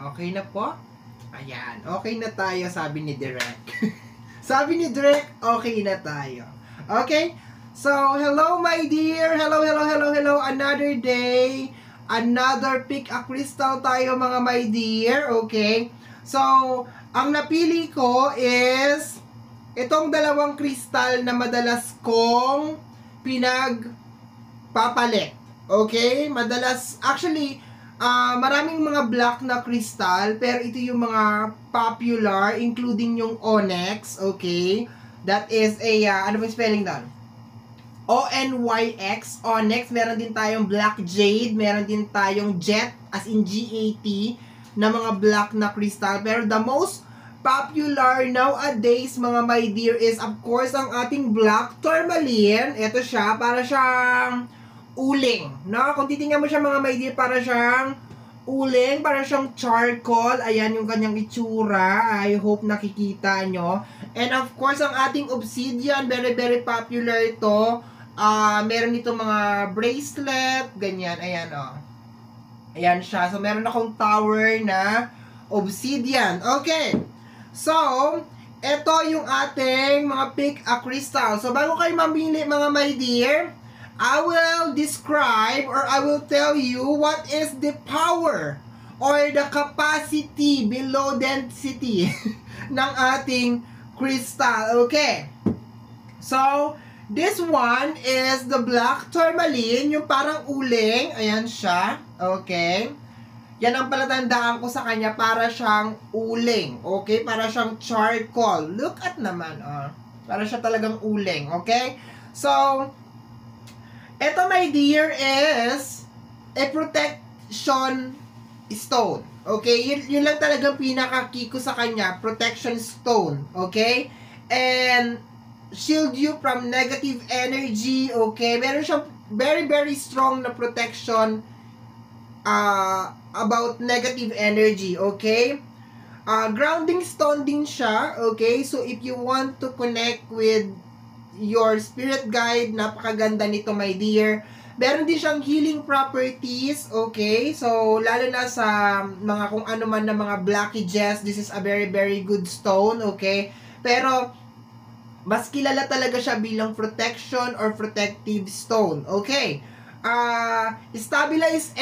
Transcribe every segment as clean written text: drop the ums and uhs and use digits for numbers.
Okay na po? Ayan, okay na tayo, sabi ni Direk. Sabi ni Direk, okay na tayo. Okay? So, hello my dear. Hello. Another day. Another pick a crystal tayo mga my dear. Okay? So, ang napili ko is itong dalawang crystal na madalas kong pinagpapalit. Okay? Madalas, actually, maraming mga black na crystal, pero ito yung mga popular, including yung onyx, okay? That is a, ano ba yung spelling doon? O-N-Y-X, onyx. Meron din tayong black jade, meron din tayong jet, as in G-A-T, na mga black na crystal. Pero the most popular nowadays, mga my dear, is of course ang ating black tourmaline. Ito siya, para siyang uling, no? Kung titingnan mo siya mga my dear, para siyang uling, para siyang charcoal. Ayan yung kanyang itsura. I hope nakikita nyo. And of course, ang ating obsidian, very popular ito. Meron dito mga bracelet, ganyan. Ayan, oh. Ayan siya. So, meron akong tower na obsidian. Okay. So, ito yung ating mga pick a crystal. So, bago kayo mamili mga my dear, I will describe or I will tell you what is the power or the capacity below density ng ating crystal. Okay. So, this one is the black tourmaline, yung parang uling. Ayan siya. Okay. Yan ang palatandaan ko sa kanya, para siyang uling. Okay? Para siyang charcoal. Look at naman, oh. Para siya talagang uling. Okay? So, ito my dear is a protection stone. Okay? Yun lang talagang pinaka-key ko sa kanya. Protection stone. Okay? And shield you from negative energy. Okay? Meron siyang very strong na protection about negative energy. Okay? Grounding stone din siya. Okay? So, if you want to connect with your spirit guide, napakaganda nito my dear. Meron din siyang healing properties, okay? So, lalo na sa mga kung ano man na mga blockages, this is a very good stone, okay? Pero, mas kilala talaga siya bilang protection or protective stone, okay? Stabilize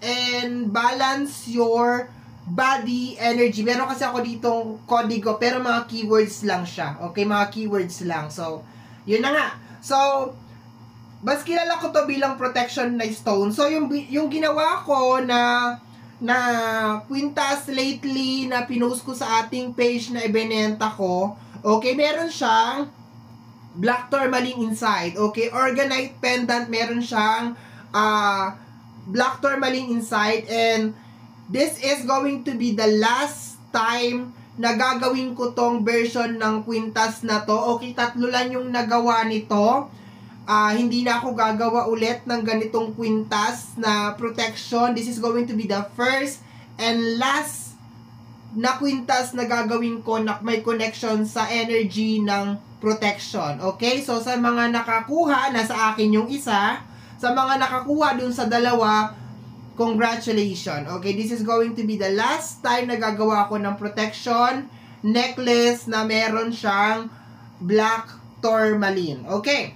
and balance your body energy. Meron kasi ako ditong kodigo, pero mga keywords lang siya. Okay, mga keywords lang. So, yun na nga. So, mas kilala ko to bilang protection na stone. So, yung ginawa ko na quintas lately na pinost ko sa ating page na ibinenta ko, okay, meron siyang black tourmaline inside. Okay, organite pendant, meron siyang black tourmaline inside, and this is going to be the last time na gagawin ko tong version ng quintas na to. Okay, tatlo lang yung nagawa nito. Hindi na ako gagawa ulit ng ganitong quintas na protection. This is going to be the first and last na quintas na gagawin ko na may connection sa energy ng protection. Okay, so sa mga nakakuha, nasa akin yung isa. Sa mga nakakuha dun sa dalawa, congratulations. Okay, this is going to be the last time na gagawa ko ng protection necklace na meron siyang black tourmaline. Okay.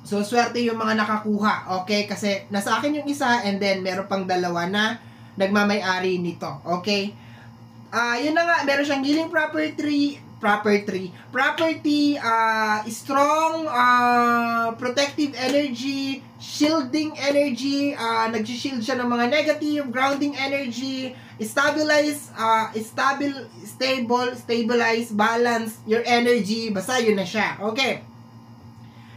So, swerte yung mga nakakuha. Okay, kasi nasa akin yung isa and then meron pang dalawa na nagmamay-ari nito. Okay. Yun na nga, meron siyang healing property, strong protective energy, shielding energy, nag-shield siya ng mga negative, grounding energy, stabilize, balance your energy, basta yun na siya. Okay.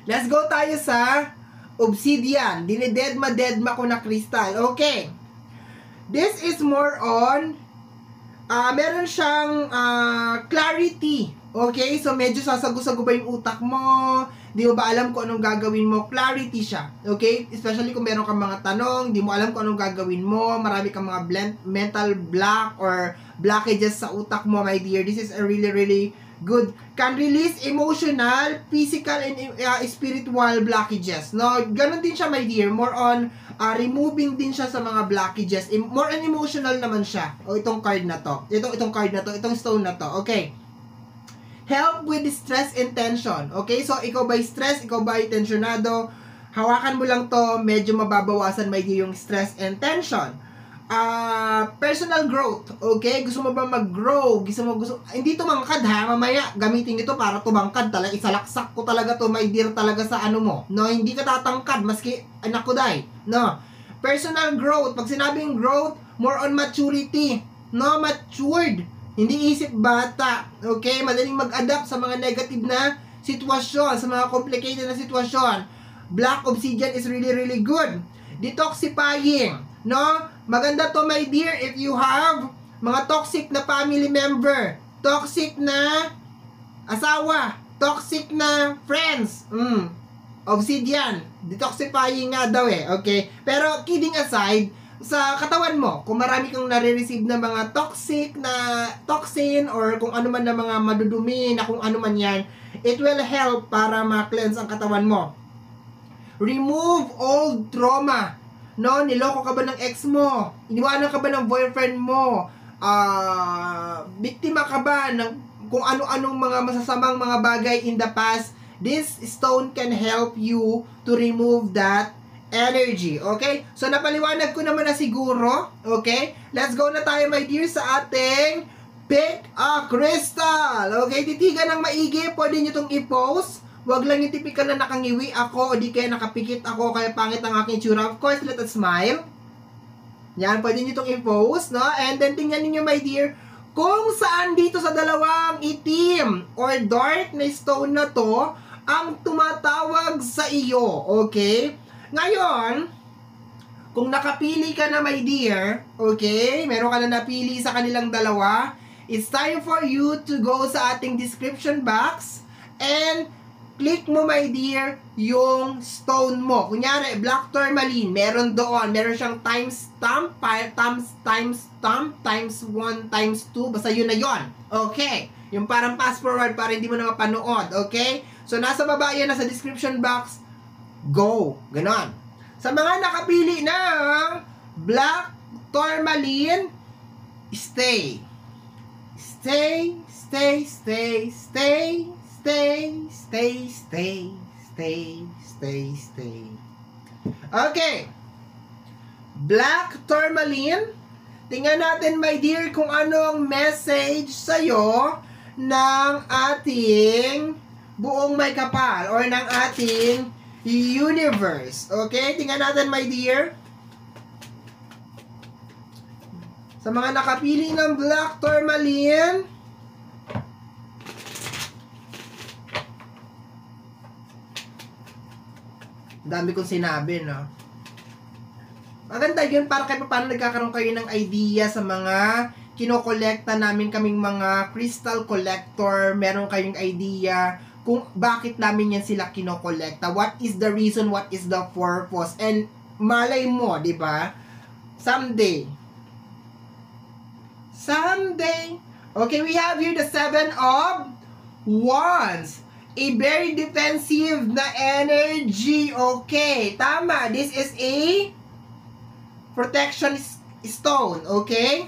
Let's go tayo sa obsidian. Dinededma ko na crystal. Okay. This is more on meron siyang clarity. Okay? So, medyo sasago-sago ba yung utak mo? Di mo ba alam kung anong gagawin mo? Clarity siya. Okay? Especially kung meron kang mga tanong, di mo alam kung anong gagawin mo, marami kang mga mental block or blockages sa utak mo, my dear. This is a really good. Can release emotional, physical, and spiritual blockages. No? Ganon din siya, my dear. More on removing din siya sa mga blockages. More on emotional naman siya. O itong card na to. Itong card na to. Itong stone na to. Okay. Help with stress and tension. Okay? So, ikaw ba'y stress? Ikaw ba'y tensionado? Hawakan mo lang to. Medyo mababawasan may yung stress and tension. Personal growth. Okay? Gusto mo ba mag-grow? Hindi to mangkad ha. Mamaya, gamitin ito para tumangkad talaga. Isalaksak ko talaga to, my dear, talaga sa ano mo. No, hindi ka tatangkad, maski, anak ko day. No. Personal growth. Pag sinabing growth, more on maturity. No, matured. Hindi isip bata. Okay? Madaling mag-adapt sa mga negative na sitwasyon, sa mga complicated na sitwasyon. Black obsidian is really, really good. Detoxifying. No? Maganda to, my dear, if you have mga toxic na family member, toxic na asawa, toxic na friends. Obsidian. Detoxifying nga daw eh. Okay? Pero kidding aside, sa katawan mo, kung marami kang nare-receive na mga toxic na toxin or kung ano man na mga madudumi na kung ano man yan, it will help para ma-cleanse ang katawan mo. Remove old trauma. No, niloko ka ba ng ex mo? Iniwanan ka ba ng boyfriend mo? Biktima ka ba ng kung ano-anong mga masasamang mga bagay in the past? This stone can help you to remove that energy. Okay? So, napaliwanag ko naman na siguro. Okay? Let's go na tayo, my dear, sa ating pick a crystal. Okay? Titigan ng maigi. Pwede nyo itong i-post. Wag lang yung typical na nakangiwi ako o di kaya nakapikit ako kaya pangit ang aking tsura. Of course, let us smile. Yan, pwede nyo itong i-post, no? And then, tingnan niyo my dear, kung saan dito sa dalawang itim or dark na stone na to ang tumatawag sa iyo, okay? Ngayon, kung nakapili ka na, my dear, okay? Meron ka na napili sa kanilang dalawa, it's time for you to go sa ating description box and click mo, my dear, yung stone mo. Kunyari, black tourmaline, meron doon. Meron siyang timestamp, times 1, times 2. Basta yun na yun. Okay. Yung parang fast forward para hindi mo na mapanood. Okay? So, nasa baba yan, nasa description box. Go. Ganon. Sa mga nakapili ng black tourmaline, stay. Stay, stay, stay, stay. Stay. Okay. Black tourmaline. Tingnan natin, my dear, kung anong message sa'yo ng ating buong may kapal or ng ating universe. Okay? Tingnan natin, my dear. Sa mga nakapili ng black tourmaline, dami kong sinabi, no? Maganda yun para kahit paano nagkakaroon kayo ng idea sa mga kinokolekta namin kaming mga crystal collector. Meron kayong idea kung bakit namin yan sila kinokolekta. What is the reason? What is the purpose? And malay mo, di ba? Someday. Okay, we have here the 7 of Wands. A very defensive na energy. Okay, tama. This is a protection stone. Okay?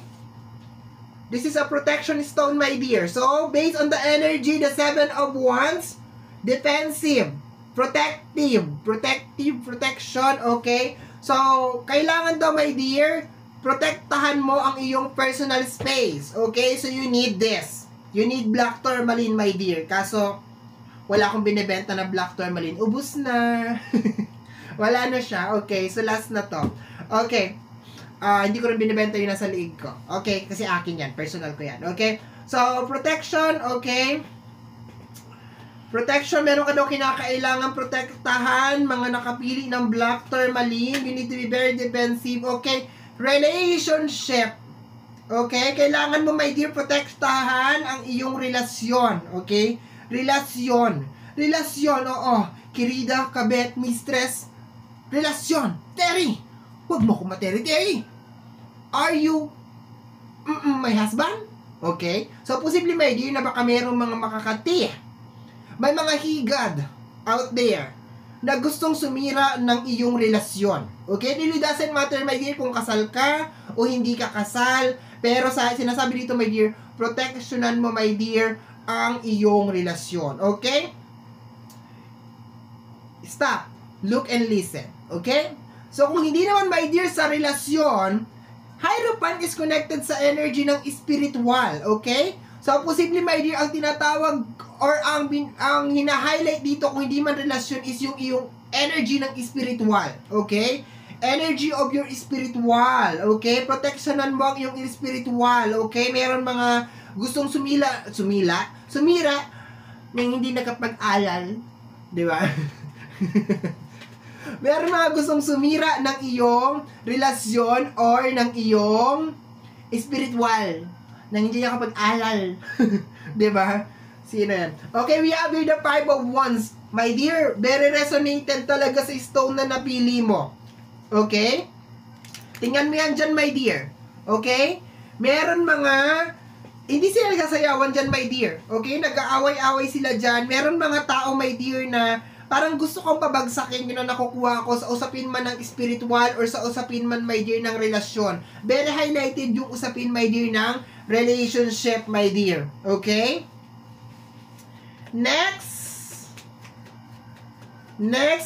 This is a protection stone, my dear. So, based on the energy, the 7 of Wands, defensive, protective, protection. Okay? So, kailangan daw, my dear, protektahan mo ang iyong personal space. Okay? So, you need this. You need black tourmaline, my dear. Kaso, wala akong binibenta na black tourmaline. Ubus na. Wala na siya. Okay, so last na to. Okay. Hindi ko rin binibenta yung nasa liig ko. Okay, kasi akin yan. Personal ko yan. Okay. So, protection. Okay. Protection. Meron ka daw kinakailangan protektahan. Mga nakapili ng black tourmaline. You need to be very defensive. Okay. Relationship. Okay. Kailangan mo, my dear, protektahan ang iyong relasyon. Okay. Relasyon, oo. Kirida, kabet, mistress. Relasyon. Terry, huwag mo akong materi-teri. Are you my husband? Okay? So, posible may dear na baka mayroong mga makakati. May mga higad out there. na gustong sumira ng iyong relasyon. Okay? It really doesn't matter, my dear, kung kasal ka o hindi ka kasal. Pero sinasabi dito, my dear, protectionan mo, my dear, ang iyong relasyon. Okay? Stop. Look and listen. Okay? So, kung hindi naman, my dear, sa relasyon, Hierophant is connected sa energy ng spiritual. Okay? So, posible, my dear, ang tinatawag or ang hina-highlight dito kung hindi man relasyon is yung iyong energy ng spiritual. Okay? Energy of your spiritual. Okay? Protectionan mo ang iyong spiritual. Okay? Meron mga gustong sumira nang hindi nakapag-alal. Di ba? Meron mga gustong sumira ng iyong relasyon or ng iyong spiritual nang hindi nakapag-alal. Diba? Sino yan? Okay, we have here the 5 of Wands. My dear, very resonated talaga sa stone na napili mo. Okay? Tingnan mo yan dyan, my dear. Okay? Meron mga hindi sila nagsasayawan dyan, my dear. Okay? Nag-aaway-away sila dyan. Meron mga tao, my dear, na parang gusto kong pabagsakin yun na nakukuha ko sa usapin man ng spiritual or sa usapin man, my dear, ng relasyon. Very highlighted yung usapin, my dear, ng relationship, my dear. Okay? Next,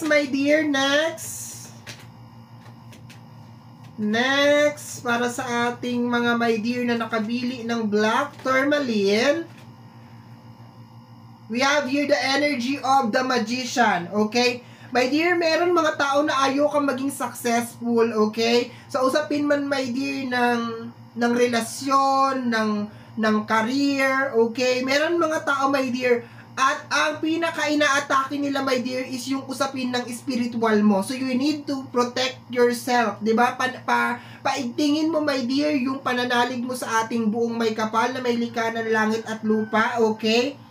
my dear, Next, para sa ating mga my dear na nakabili ng black tourmaline, we have here the energy of the magician, okay? My dear, meron mga tao na ayaw kang maging successful, okay? Sa usapin man, my dear, ng relasyon, ng career, okay? Meron mga tao, my dear, at ang pinaka-ina-atake nila, my dear, is yung usapin ng spiritual mo. So, you need to protect yourself, diba? Paigtingin mo, my dear, yung pananalig mo sa ating buong may kapal na may likha ng langit at lupa, okay?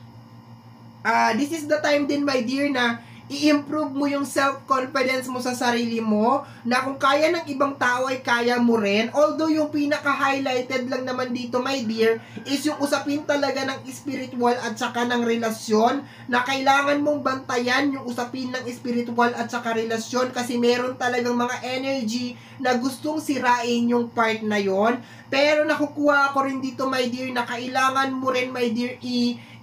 This is the time din, my dear, na i-improve mo yung self-confidence mo sa sarili mo, na kung kaya ng ibang tao ay kaya mo rin. Although yung pinaka-highlighted lang naman dito, my dear, is yung usapin talaga ng spiritual at saka ng relasyon, na kailangan mong bantayan yung usapin ng spiritual at saka relasyon kasi meron talagang mga energy na gustong sirain yung part na yon. Pero nakukuha ko rin dito, my dear, na kailangan mo rin, my dear,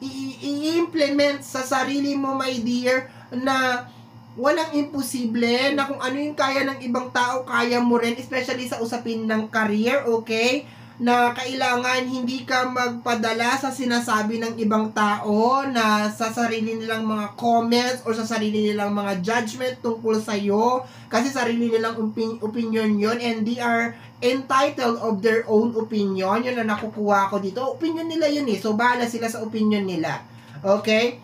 i-implement sa sarili mo, my dear, na walang imposible, na kung ano yung kaya ng ibang tao, kaya mo rin, especially sa usapin ng career, okay? Na kailangan hindi ka magpadala sa sinasabi ng ibang tao na sa sarili nilang mga comments or sa sarili nilang mga judgment tungkol sa'yo, kasi sarili nilang opinion yon, and they are entitled of their own opinion. Yun na nakukuha ko dito. Opinion nila yun eh. So, bahala sila sa opinion nila. Okay?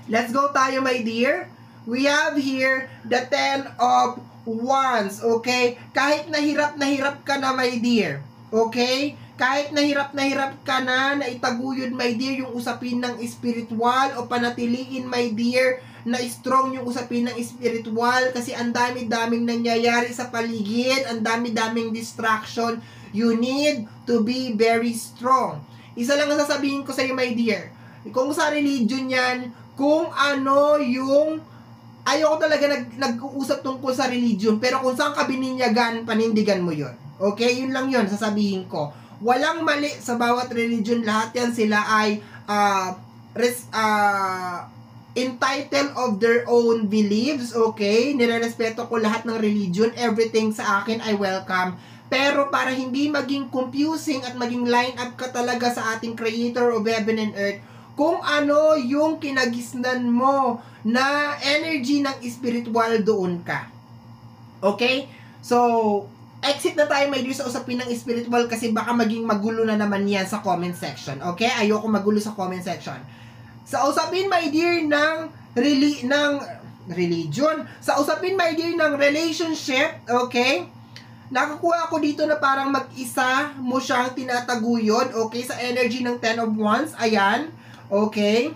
Let's go tayo, my dear. We have here the 10 of Wands. Okay? Kahit nahirap ka na, my dear. Okay? Kahit nahirap ka na itaguyod, my dear, yung usapin ng spiritual o panatiliin, my dear, na strong yung usapin ng spiritual kasi ang dami-daming nangyayari sa paligid, ang dami-daming distraction. You need to be very strong. Isa lang ang sasabihin ko sa iyo, my dear. Kung sa religion yan, kung ano yung ayoko talaga nag-uusap tungkol sa religion, pero kung saan ka bininyagan, panindigan mo yon. Okay? Yun lang yun, sasabihin ko. Walang mali sa bawat religion. Lahat yan sila ay entitled of their own beliefs. Okay? Nirerespeto ko lahat ng religion. Everything sa akin I welcome. Pero para hindi maging confusing at maging line up ka talaga sa ating Creator of Heaven and Earth, kung ano yung kinagisnan mo na energy ng spiritual, doon ka. Okay? So, exit na tayo, my dear, sa usapin ng spiritual kasi baka maging magulo na naman yan sa comment section. Okay? Ayoko magulo sa comment section. Sa usapin, my dear, ng religion, sa usapin, my dear, ng relationship, okay? Nakakuha ako dito na parang mag-isa mo siyang tinataguyod, okay? Sa energy ng 10 of Wands, ayan. Okay?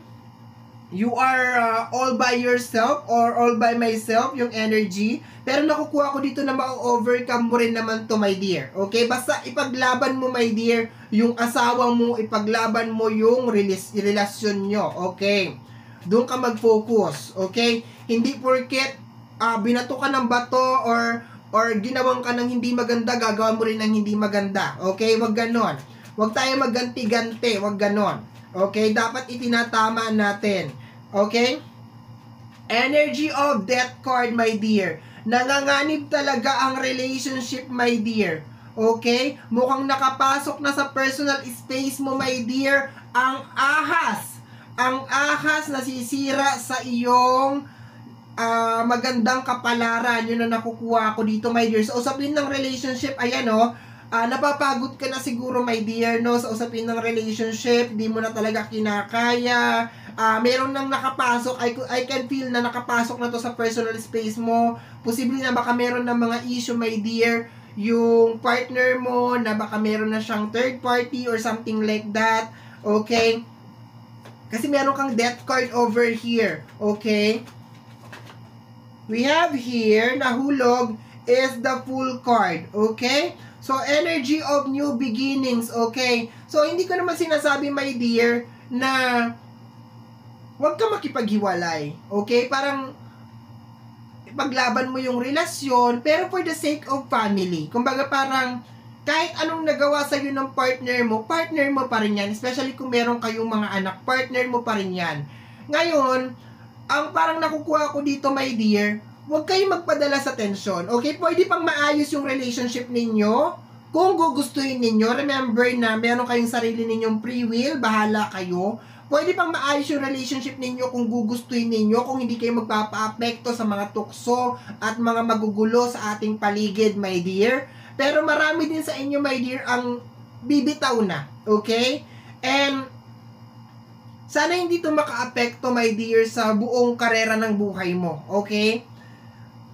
You are all by yourself or all by myself, yung energy. Pero nakukuha ko dito na ma-overcome mo rin naman to, my dear. Okay? Basta ipaglaban mo, my dear, yung asawa mo, ipaglaban mo yung relasyon nyo. Okay? Doon ka mag-focus, okay? Hindi porket binato ka ng bato or ginawang ka ng hindi maganda, gagawa mo rin ng hindi maganda. Okay? Wag ganon. Wag tayo magganti-ganti. Wag ganon. Okay? Dapat itinatama natin. Okay? Energy of Death card, my dear. Nanganganib talaga ang relationship, my dear. Okay? Mukhang nakapasok na sa personal space mo, my dear, ang ahas. Ang ahas na sisira sa iyong magandang kapalaran. Yun na nakukuha ko dito, my dear. Sa usapin ng relationship, ayan napapagod ka na siguro, my dear, no? Sa usapin ng relationship, di mo na talaga kinakaya. Meron nang nakapasok, I can feel na nakapasok na to sa personal space mo. Posible na baka meron ng mga issue, my dear, yung partner mo, na baka meron na siyang third party or something like that. Okay? Kasi meron kang death card over here. Okay? We have here, nahulog, is the Fool card. Okay? So, energy of new beginnings. Okay? So, hindi ko naman sinasabi, my dear, na huwag ka makipaghiwalay. Okay? Parang paglaban mo yung relasyon, pero for the sake of family. Kumbaga parang kahit anong nagawa sa'yo ng partner mo pa rin yan. Especially kung meron kayong mga anak, partner mo pa rin yan. Ngayon, ang parang nakukuha ko dito, my dear, huwag kayong magpadala sa tensyon. Okay? Pwede pang maayos yung relationship ninyo. Kung gugustuhin ninyo, remember na meron kayong sarili ninyong free will, bahala kayo. Pwede pang maayos yung relationship ninyo kung gugustuhin ninyo, kung hindi kayo magpapa-apekto sa mga tukso at mga magugulo sa ating paligid, my dear. Pero marami din sa inyo, my dear, ang bibitaw na. Okay? And sana hindi ito maka-apekto, my dear, sa buong karera ng buhay mo. Okay?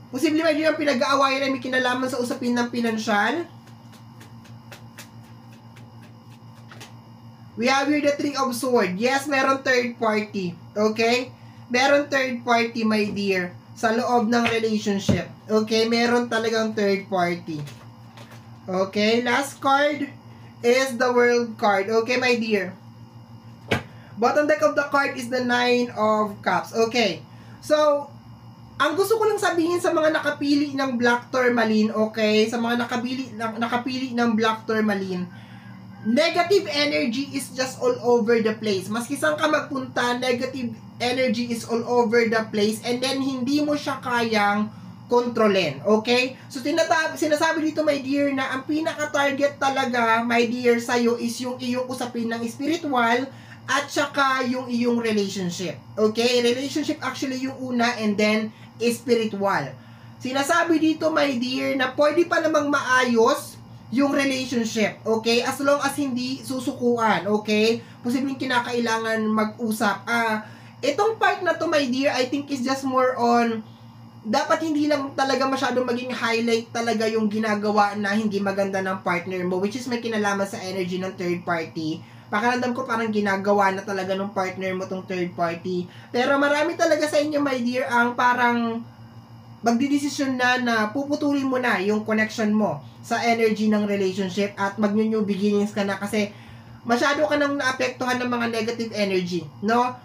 Posible, my dear, ang pinag-aawayan ay may kinalaman sa usapin ng pinansyal. We have here the Three of Swords. Yes, meron third party. Okay? Meron third party, my dear, sa loob ng relationship. Okay? Meron talagang third party. Okay? Last card is the World card. Okay, my dear? Bottom deck of the card is the Nine of Cups. Okay. So, ang gusto ko lang sabihin sa mga nakapili ng Black Tourmaline, okay? Sa mga nakapili ng Black Tourmaline, negative energy is just all over the place. Maski saan ka magpunta, negative energy is all over the place, and then hindi mo siya kayang kontrolin. Okay? So, sinasabi dito, my dear, na ang pinaka-target talaga, my dear, sa'yo is yung iyong usapin ng spiritual at saka yung iyong relationship. Okay? Relationship actually yung una, and then spiritual. Sinasabi dito, my dear, na pwede pa namang maayos yung relationship, okay? As long as hindi susukuan, okay? Posibleng kinakailangan mag-usap. Itong part na to, my dear, I think is just more on, dapat hindi lang talaga masyadong maging highlight talaga yung ginagawa na hindi maganda ng partner mo, which is may kinalaman sa energy ng third party. Pakiramdam ko parang ginagawa na talaga ng partner mo tong third party. Pero marami talaga sa inyo, my dear, ang parang magdidesisyon na puputulin mo na yung connection mo sa energy ng relationship at mag-new beginnings ka na kasi masyado ka nang naapektuhan ng mga negative energy, no?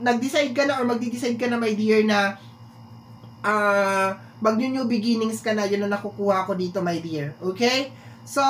Nag-decide ka na or magdi-decide ka na, my dear, na mag-new beginnings ka na. Yun ang nakukuha ko dito, my dear. Okay? So,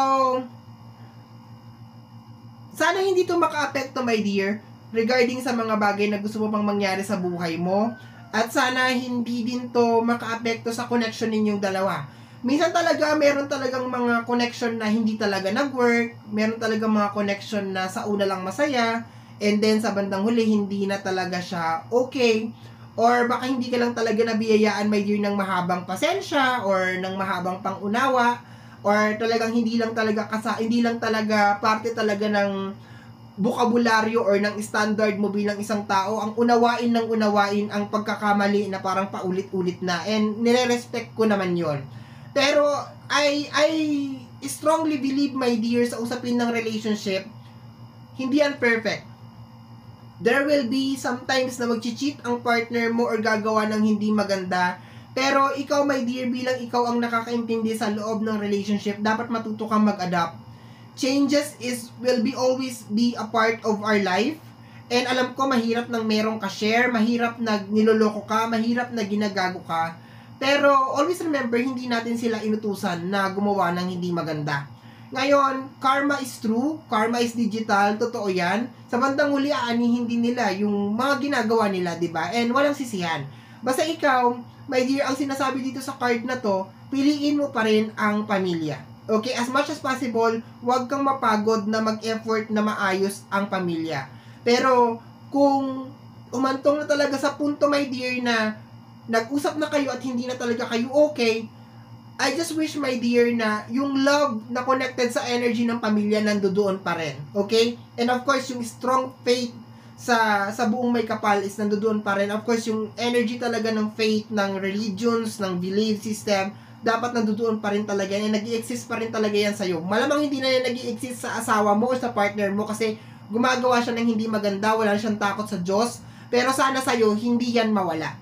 sana hindi to maka-apekto, my dear, regarding sa mga bagay na gusto mo pang mangyari sa buhay mo. At sana hindi din to maka-apekto sa connection ninyong dalawa. Minsan talaga, meron talagang mga connection na hindi talaga nag-work. Meron talagang mga connection na sa una lang masaya. And then, sa bandang huli, hindi na talaga siya okay. Or baka hindi ka lang talaga nabiyayaan, my dear, ng mahabang pasensya or ng mahabang pangunawa. Or talagang hindi lang talaga parte talaga ng bokabularyo or ng standard mo bilang isang tao ang unawain ang pagkakamali na parang paulit-ulit na, and nire-respect ko naman yon. Pero I strongly believe, my dear, sa usapin ng relationship, hindi yan perfect. There will be sometimes na mag-cheat ang partner mo or gagawa ng hindi maganda. Pero ikaw, my dear, bilang ikaw ang nakakaintindi sa loob ng relationship, dapat matuto kang mag-adapt. Changes will always be a part of our life. And alam ko, mahirap nang merong ka-share, mahirap na niloloko ka, mahirap na ginagago ka. Pero, always remember, hindi natin sila inutusan na gumawa ng hindi maganda. Ngayon, karma is true, karma is digital, totoo yan. Sa bandang huli, aanihin din nila yung mga ginagawa nila, diba? And walang sisihan. Basta ikaw, my dear, ang sinasabi dito sa card na to, piliin mo pa rin ang pamilya. Okay? As much as possible, huwag kang mapagod na mag-effort na maayos ang pamilya. Pero, kung umantong na talaga sa punto, my dear, na nag-usap na kayo at hindi na talaga kayo okay, I just wish, my dear, na yung love na connected sa energy ng pamilya nandoon pa rin. Okay? And of course, yung strong faith sa buong may kapal is nandoon pa rin. Of course, yung energy talaga ng faith, ng religions, ng belief system, dapat nandoon pa rin talaga yan. Nag-i-exist pa rin talaga yan sa'yo. Malamang hindi na yan nag-i-exist sa asawa mo o sa partner mo kasi gumagawa siya ng hindi maganda, wala siyang takot sa Diyos, pero sana sa'yo, hindi yan mawala.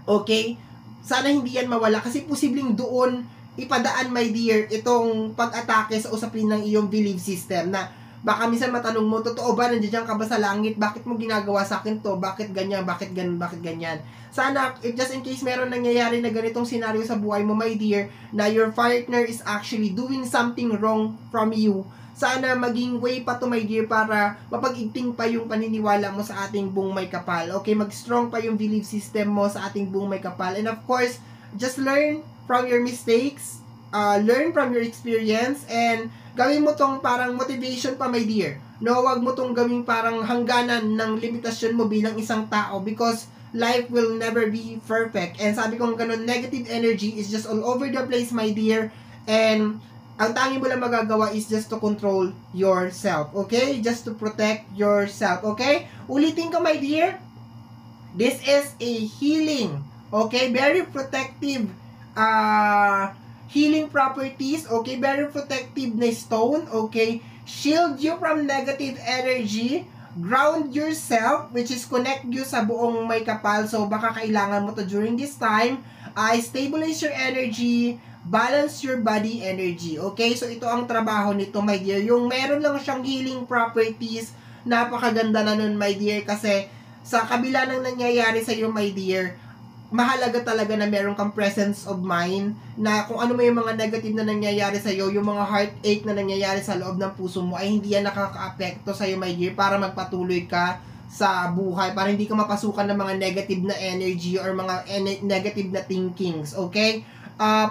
Okay? Sana hindi yan mawala kasi posibleng doon ipadaan, my dear, itong pag-atake sa usapin ng iyong belief system na baka minsan matanong mo, totoo ba, nandiyan ka ba sa langit? Bakit mo ginagawa sa akin to? Bakit ganyan? Bakit ganyan? Bakit ganyan? Sana, just in case meron nangyayari na ganitong scenario sa buhay mo, my dear, na your partner is actually doing something wrong from you, sana maging way pa to, my dear, para mapag-igting pa yung paniniwala mo sa ating buong may kapal. Okay, mag-strong pa yung belief system mo sa ating buong may kapal. And of course, just learn from your mistakes, learn from your experience, and gawin mo tong parang motivation pa, my dear. No, wag mo tong gawing parang hangganan ng limitasyon mo bilang isang tao because life will never be perfect. And sabi kong ganun, negative energy is just all over the place, my dear. And ang tanging mo lang magagawa is just to control yourself, okay? Just to protect yourself, okay? Ulitin ko, my dear. This is a healing, okay? Very protective healing properties, okay? Very protective na stone, okay? Shield you from negative energy. Ground yourself, which is connect you sa buong may kapal. So, baka kailangan mo to during this time. Stabilize your energy, balance your body energy. Okay? So, ito ang trabaho nito, my dear. Yung meron lang siyang healing properties, napakaganda na nun, my dear. Kasi, sa kabila ng nangyayari sa iyo, my dear, mahalaga talaga na meron kang presence of mind na kung ano may mga negative na nangyayari sa iyo, yung mga heartache na nangyayari sa loob ng puso mo ay hindi yan nakaka-apekto sa iyo, my dear, para magpatuloy ka sa buhay, para hindi ka mapasukan ng mga negative na energy or mga negative na thinkings, okay?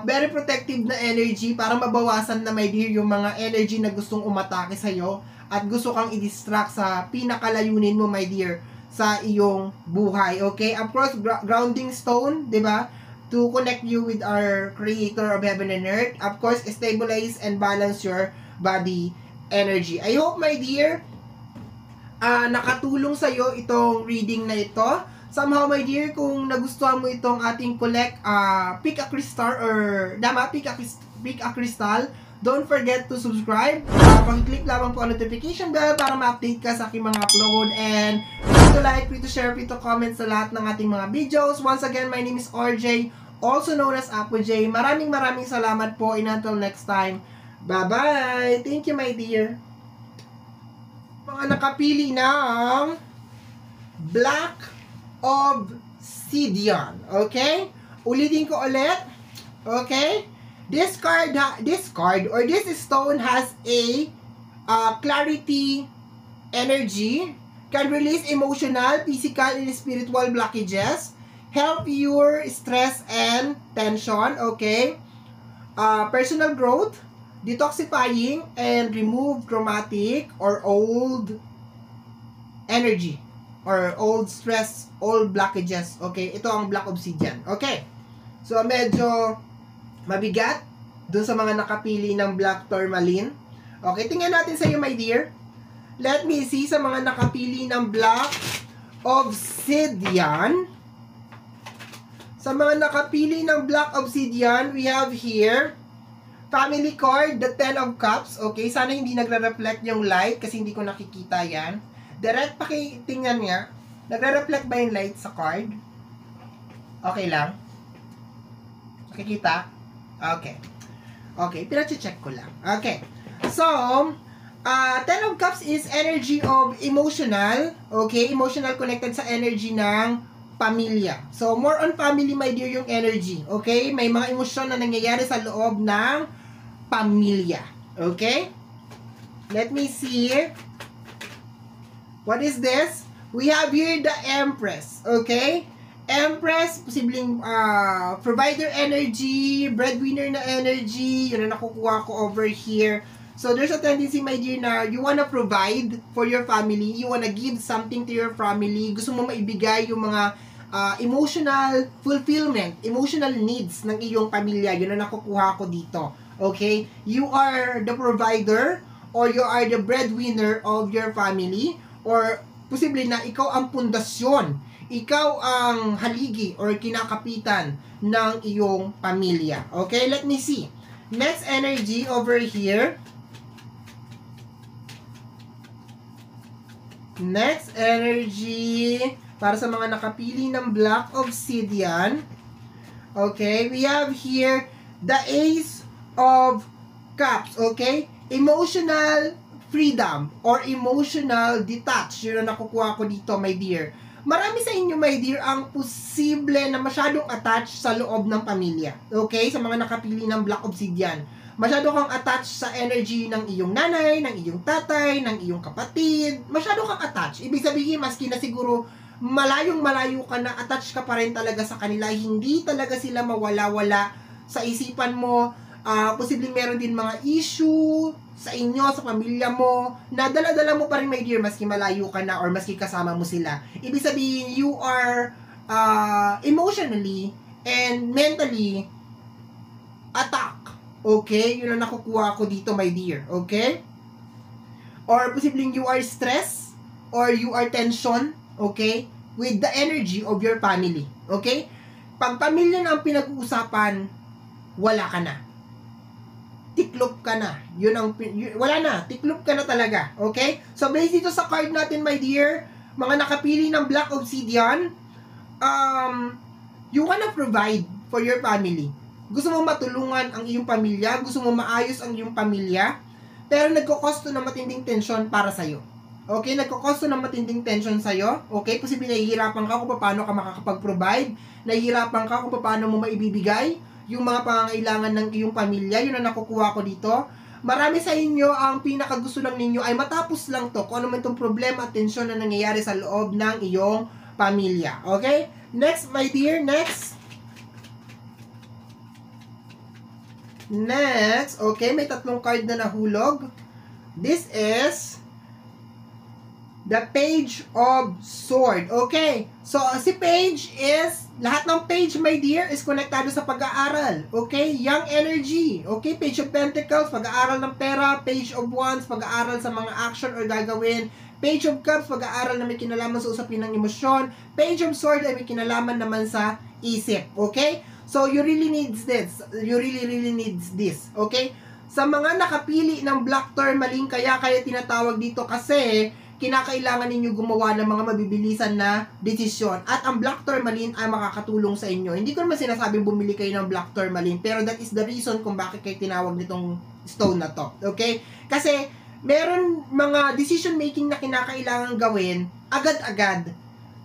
Very protective na energy para mabawasan na, my dear, yung mga energy na gustong umatake sa iyo at gusto kang i-distract sa pinakalayunin mo, my dear, sa iyong buhay, okay? Of course, grounding stone, di ba? To connect you with our creator of heaven and earth. Of course, stabilize and balance your body energy. I hope, my dear, nakatulong sa'yo itong reading na ito. Somehow, my dear, kung nagustuhan mo itong ating pick a crystal or pick a crystal, don't forget to subscribe. Pag-click lamang po ang notification bell para ma-update ka sa aking mga upload. And free to like, free to share, free to comment sa lahat ng ating mga videos. Once again, my name is RJ, also known as Apo J. Maraming salamat po. And until next time, bye-bye! Thank you, my dear. Mga nakapili ng Black Obsidian. Okay? Ulitin ko ulit. Okay? This stone has a clarity energy, can release emotional, physical, and spiritual blockages, help your stress and tension, okay? Personal growth, detoxifying, and remove traumatic or old energy, or old stress, old blockages, okay? Ito ang Black Obsidian, okay? So, medyo mabigat doon sa mga nakapili ng Black Tourmaline. Okay, tingnan natin sa iyo, my dear. Let me see sa mga nakapili ng Black Obsidian. Sa mga nakapili ng Black Obsidian, we have here family card, the 10 of Cups. Okay, sana hindi nagre-reflect yung light kasi hindi ko nakikita yan. Direct pakitingnan nga. Nagre-reflect ba yung light sa card? Okay lang. Nakikita? Okay. Okay, pinache-check ko lang. Okay. So, Ten of Cups is energy of emotional, okay? Emotional connected sa energy ng pamilya. So, more on family, my dear, yung energy, okay? May mga emosyon na nangyayari sa loob ng pamilya, okay? Let me see. What is this? We have here the Empress, okay? Empress, posibleng provider energy, breadwinner na energy, yun na nakukuha ko over here. So, there's a tendency, my dear, na you wanna provide for your family, you wanna give something to your family, gusto mo maibigay yung mga emotional fulfillment, emotional needs ng iyong pamilya, yun na nakukuha ko dito. Okay? You are the provider, or you are the breadwinner of your family, or posible na ikaw ang pundasyon, ikaw ang haligi or kinakapitan ng iyong pamilya. Okay? Let me see. Next energy over here. Next energy para sa mga nakapili ng Black Obsidian. Okay, we have here the Ace of Cups. Okay, emotional freedom or emotional detach. Yun ang nakukuha ko dito, my dear. Marami sa inyo, my dear, ang posible na masyadong attached sa loob ng pamilya. Okay, sa mga nakapili ng Black Obsidian. Masyado kang attached sa energy ng iyong nanay, ng iyong tatay, ng iyong kapatid. Masyado kang attached. Ibig sabihin, maski na siguro malayong-malayo ka na, attached ka pa rin talaga sa kanila. Hindi talaga sila mawala-wala sa isipan mo. Posibleng meron din mga issue sa inyo, sa pamilya mo, na dala-dala mo pa rin, my dear, maski malayo ka na or maski kasama mo sila. Ibig sabihin, you are emotionally and mentally attacked. Okay? Yun ang nakukuha ko dito, my dear. Okay? Or posibleng you are stressed or you are tension, okay? With the energy of your family. Okay? Pag pamilya na ang pinag-uusapan, wala ka na. Tiklop ka na. Wala na. Tiklop ka na talaga. Okay? So, based dito sa card natin, my dear, mga nakapili ng Black Obsidian, you wanna provide for your family. Gusto mo matulungan ang iyong pamilya, gusto mo maayos ang iyong pamilya, pero nagkokosto ng matinding tensyon para sa'yo. Okay? Nagkokosto ng matinding tensyon sa'yo. Okay? Posible nahihirapan ka kung paano ka makakapag-provide, nahihirapan ka kung paano mo maibibigay yung mga pangangailangan ng iyong pamilya. Yun ang nakukuha ko dito. Marami sa inyo, ang pinakagusto lang ninyo ay matapos lang to kung ano man itong problema at tensyon na nangyayari sa loob ng iyong pamilya. Okay? Next, my dear, next. Next, okay, may tatlong card na nahulog. This is the Page of Sword. Okay, so si Page is, lahat ng Page, my dear, is konektado sa pag-aaral. Okay, young energy. Okay, Page of Pentacles, pag-aaral ng pera. Page of Wands, pag-aaral sa mga action or gagawin. Page of Cups, pag-aaral na may kinalaman sa usapin ng emosyon. Page of Sword ay may kinalaman naman sa isip. Okay? So, you really needs this. You really needs this. Okay? Sa mga nakapili ng Black Tourmaline, kaya tinatawag dito kasi kinakailangan ninyo gumawa ng mga mabibilisan na desisyon. At ang Black Tourmaline ay makakatulong sa inyo. Hindi ko naman sinasabing bumili kayo ng Black Tourmaline, pero that is the reason kung bakit kayo tinawag nitong stone na to. Okay? Kasi, meron mga decision making na kinakailangan gawin agad-agad.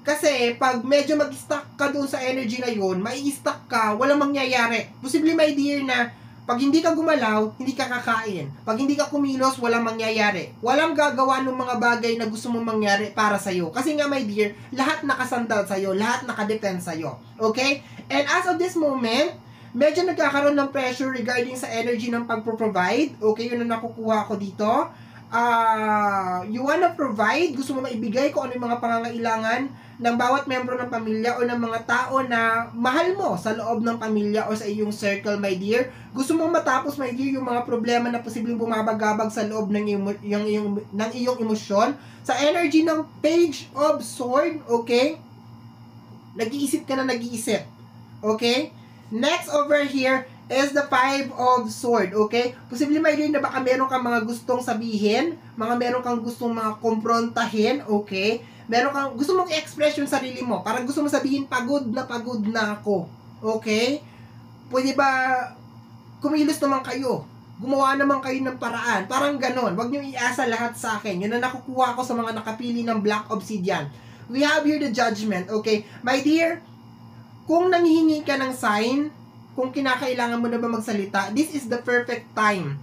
Kasi, pag medyo mag-stuck ka doon sa energy na yun, mai-stuck ka, walang mangyayari. Posible, my dear, na pag hindi ka gumalaw, hindi ka kakain. Pag hindi ka kumilos, walang mangyayari. Walang gagawa ng mga bagay na gusto mong mangyari para sa'yo. Kasi nga, my dear, lahat nakasandal sa'yo, lahat nakadepend sa'yo. Okay? And as of this moment, medyo nagkakaroon ng pressure regarding sa energy ng pagpo-provide. Okay, yun ang nakukuha ko dito. You wanna provide, gusto mo maibigay kung ano yung mga pangangailangan ng bawat membro ng pamilya o ng mga tao na mahal mo sa loob ng pamilya o sa iyong circle, my dear. Gusto mong matapos, my dear, yung mga problema na posibleng bumabagabag sa loob ng iyong emosyon. Sa energy ng Page of Sword, okay? Nag-iisip ka na nag-iisip. Okay? Next over here is the Five of Sword, okay? Posible, my dear, na baka meron kang mga gustong sabihin, meron kang gustong mga komprontahin, okay? Meron kang gusto mong i-express yung sarili mo. Parang gusto mong sabihin, pagod na ako. Okay? Pwede ba kumilos naman kayo? gumawa naman kayo ng paraan. Parang ganon. Huwag nyo iasa lahat sa akin. Yun ang nakukuha ko sa mga nakapili ng Black Obsidian. We have here the judgment, okay? My dear, kung nanghihingi ka ng sign, kung kinakailangan mo na ba magsalita, this is the perfect time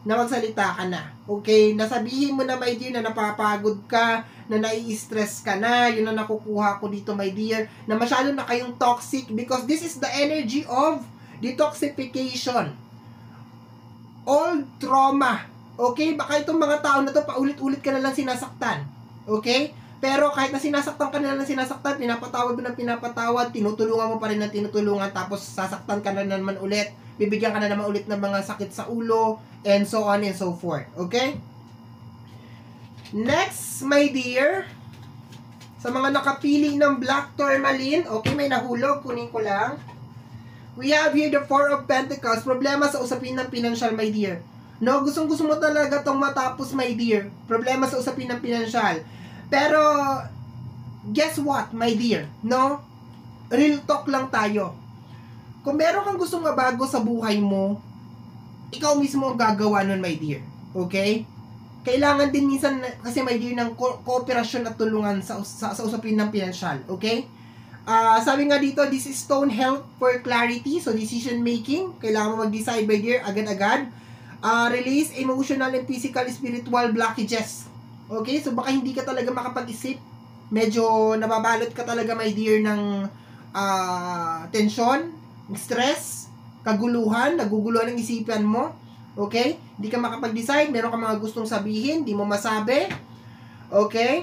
na magsalita ka na. Okay? Nasabihin mo na, my dear, na napapagod ka, na nai-stress ka na, yun na nakukuha ko dito, my dear, na masyado na kayong toxic because this is the energy of detoxification. All trauma. Okay? Baka itong mga tao na to, paulit-ulit ka na lang sinasaktan. Okay? Pero kahit na sinasaktan ka na lang sinasaktan, pinapatawad mo ng pinapatawad, tinutulungan mo pa rin ng tinutulungan, tapos sasaktan ka na naman ulit, bibigyan ka na naman ulit ng mga sakit sa ulo, and so on and so forth. Okay? Next, my dear, sa mga nakapili ng Black Tourmaline, okay, may nahulog, kunin ko lang. We have here the Four of Pentacles, problema sa usapin ng financial, my dear. No, gustong-gusto mo talaga tong matapos, my dear. Problema sa usapin ng financial. Pero, guess what, my dear? No? Real talk lang tayo. Kung meron kang gustong mabago sa buhay mo, ikaw mismo ang gagawa nun, my dear. Okay? Kailangan din minsan, kasi my dear, ng kooperasyon at tulungan sa usapin ng financial. Okay? Sabi nga dito, this is stone help for clarity. So, decision making. Kailangan mo mag-decide, my dear, agad-agad. Release emotional and physical, spiritual blockages. Okay? So, baka hindi ka talaga makapag-isip. Medyo nababalot ka talaga, my dear, ng tension, stress, kaguluhan, naguguluhan ng isipan mo. Okay? Hindi ka makapag-decide, meron ka mga gustong sabihin, hindi mo masabi. Okay?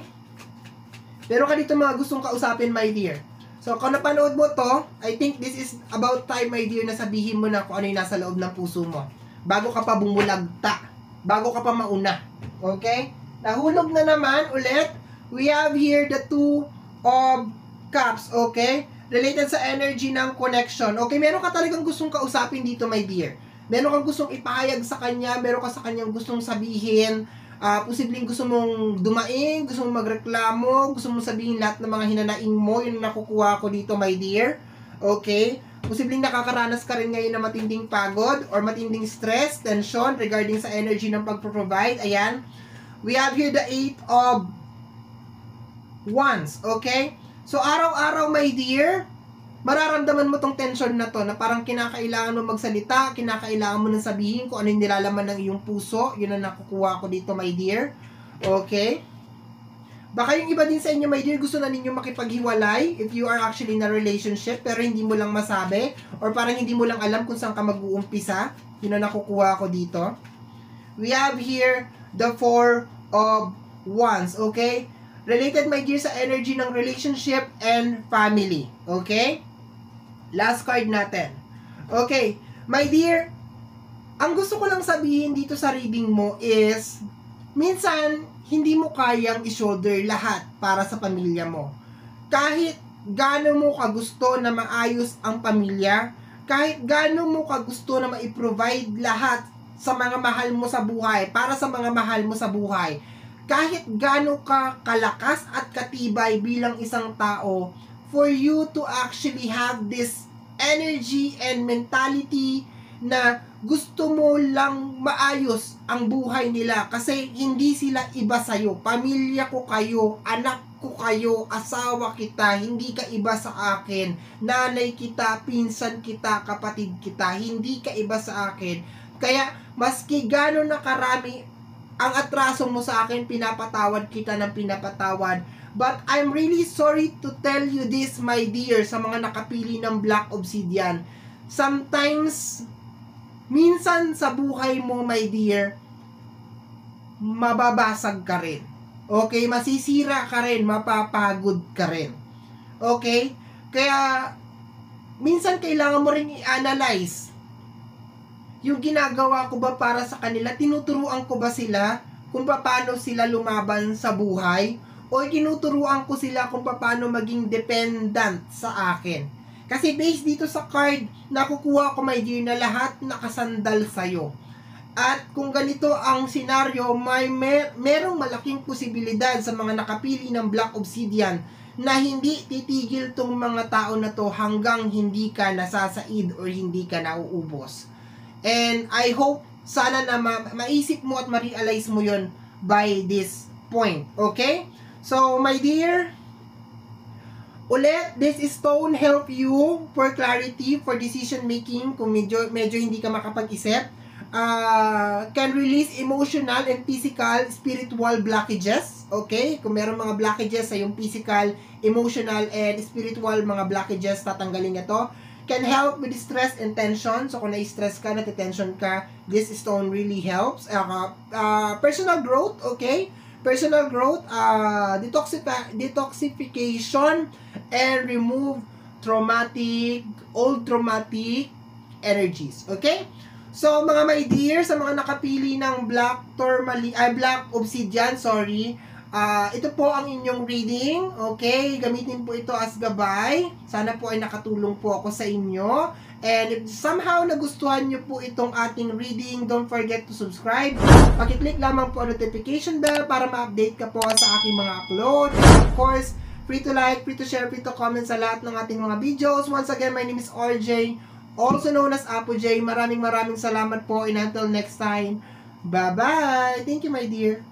Meron ka dito mga gustong kausapin, my dear. So, kung napanood mo to, I think this is about time, my dear, na sabihin mo na kung ano yung nasa loob ng puso mo. Bago ka pa bumulagta. Bago ka pa mauna. Okay? Nahulog na naman ulit. We have here the Two of Cups. Okay? Related sa energy ng connection. Okay, meron ka talagang gustong kausapin dito, my dear. Meron kang gustong ipahayag sa kanya, meron ka sa kanyang gustong sabihin, posibleng gusto mong dumaing, gusto mong magreklamo, gusto mong sabihin lahat ng mga hinanaing mo, yun nakukuha ko dito, my dear. Okay? Posibleng nakakaranas ka rin ngayon na matinding pagod or matinding stress, tension regarding sa energy ng pagpro-provide. Ayan. We have here the Eight of Wands. Okay? So, araw-araw, my dear, mararamdaman mo tong tension na to, na parang kinakailangan mo magsalita, kinakailangan mo nang sabihin kung ano yung nilalaman ng iyong puso. Yun ang nakukuha ko dito, my dear. Okay? Baka yung iba din sa inyo, my dear, gusto na ninyo makipaghiwalay if you are actually in a relationship, pero hindi mo lang masabi, or parang hindi mo lang alam kung saan ka mag-uumpisa. Yun ang nakukuha ko dito. We have here the Four of Wands. Okay? Related, my dear, sa energy ng relationship and family. Okay? Last card natin. Okay. My dear, ang gusto ko lang sabihin dito sa reading mo is, minsan, hindi mo kayang i-shoulder lahat para sa pamilya mo. Kahit gaano mo kagusto na maayos ang pamilya, kahit gaano mo kagusto na ma-provide lahat sa mga mahal mo sa buhay, para sa mga mahal mo sa buhay, kahit gaano ka kalakas at katibay bilang isang tao, for you to actually have this energy and mentality na gusto mo lang maayos ang buhay nila kasi hindi sila iba sa'yo. Pamilya ko kayo, anak ko kayo, asawa kita, hindi ka iba sa akin. Nanay kita, pinsan kita, kapatid kita, hindi ka iba sa akin. Kaya, maski gano'n na karami ang atraso mo sa akin, pinapatawad kita ng pinapatawad. But I'm really sorry to tell you this, my dear, sa mga nakapili ng Black Obsidian. Sometimes, minsan sa buhay mo, my dear, mababasag ka rin. Okay? Masisira ka rin, mapapagod ka rin. Okay? Kaya, minsan kailangan mo rin i-analyze yung ginagawa ko ba para sa kanila, tinuturuan ko ba sila kung paano sila lumaban sa buhay, o tinuturuan ko sila kung paano maging dependent sa akin. Kasi based dito sa card, nakukuha ko, my dear, na lahat nakasandal sa'yo. At kung ganito ang senaryo, merong malaking posibilidad sa mga nakapili ng Black Obsidian na hindi titigil tong mga tao na to hanggang hindi ka nasasaid or hindi ka nauubos. And I hope sana na maisip mo at ma-realize mo yon by this point. Okay? So, my dear, ulit, this stone help you for clarity, for decision making, kung medyo hindi ka makapag-isip. Can release emotional and physical, spiritual blockages. Okay? Kung meron mga blockages sa yung physical, emotional, and spiritual mga blockages, tatanggalin ito. Can help with stress and tension. So, kung na-stress ka, na-tension ka, this stone really helps. Personal growth, okay? Personal growth, detoxification, and remove old traumatic energies. Okay? So, mga my dear, sa mga nakapili ng black obsidian, ito po ang inyong reading. Okay? Gamitin po ito as gabay. Sana po ay nakatulong po ako sa inyo. And if somehow nagustuhan nyo po itong ating reading, don't forget to subscribe. Pakiclick lamang po ang notification bell para ma-update ka po sa aking mga upload. And of course, free to like, free to share, free to comment sa lahat ng ating mga videos. Once again, my name is RJ, also known as Apo J. Maraming salamat po, and until next time, bye-bye! Thank you, my dear.